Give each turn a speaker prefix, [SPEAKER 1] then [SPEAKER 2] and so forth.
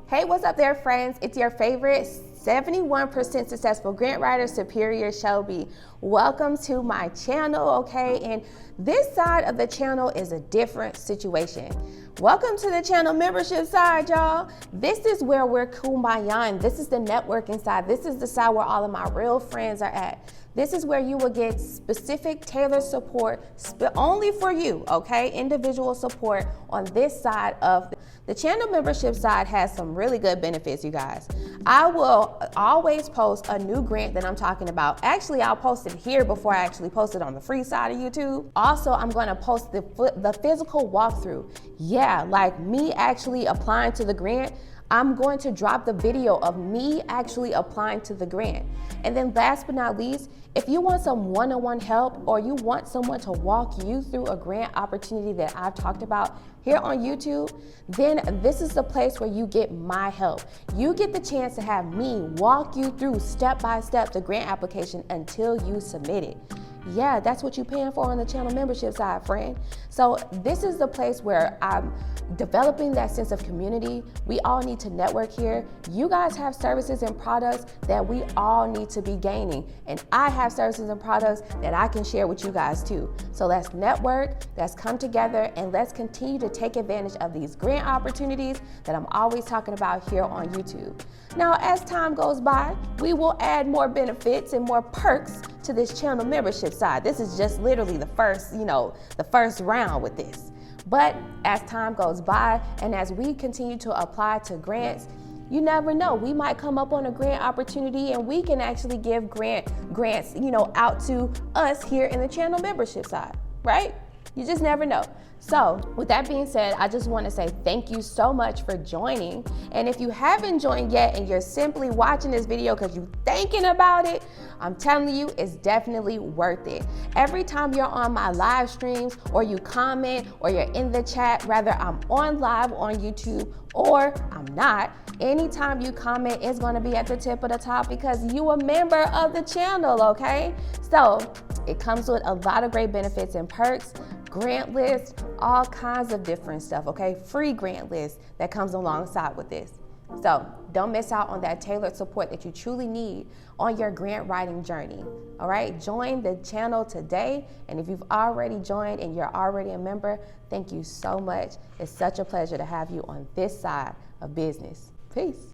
[SPEAKER 1] Hey, what's up there, friends? It's your favorite 71% successful grant writer, Superior Shelby. Welcome to my channel, okay? And this side of the channel is a different situation. Welcome to the channel membership side, y'all. This is where we're kumbaya. This is the networking side. This is the side where all of my real friends are at. This is where you will get specific tailored support only for you, okay? Individual support on this side of the channel membership side has some really good benefits, you guys. I will always post a new grant that I'm talking about. Actually, I'll post it here before I actually post it on the free side of YouTube. Also, I'm gonna post the physical walkthrough. Yeah, like me actually applying to the grant. I'm going to drop the video of me actually applying to the grant. And then last but not least, if you want some one-on-one help or you want someone to walk you through a grant opportunity that I've talked about here on YouTube, then this is the place where you get my help. You get the chance to have me walk you through step by step the grant application until you submit it. Yeah, that's what you're paying for on the channel membership side, friend. So this is the place where I'm developing that sense of community. We all need to network here. You guys have services and products that we all need to be gaining. And I have services and products that I can share with you guys too. So let's network, let's come together, and let's continue to take advantage of these grant opportunities that I'm always talking about here on YouTube. Now, as time goes by, we will add more benefits and more perks to this channel membership side. This is just literally the first, the first round with this. But as time goes by and as we continue to apply to grants, you never know. We might come up on a grant opportunity and we can actually give grants, out to us here in the channel membership side, right? You just never know. So with that being said, I just want to say thank you so much for joining. And if you haven't joined yet and you're simply watching this video because you're thinking about it, I'm telling you, it's definitely worth it. Every time you're on my live streams or you comment or you're in the chat, whether I'm on live on YouTube or I'm not, anytime you comment, it's going to be at the tip of the top because you a member of the channel, okay? So it comes with a lot of great benefits and perks, grant list, all kinds of different stuff, okay? Free grant list that comes alongside with this. So don't miss out on that tailored support that you truly need on your grant writing journey, all right? Join the channel today. And if you've already joined and you're already a member, thank you so much. It's such a pleasure to have you on this side of business. Peace.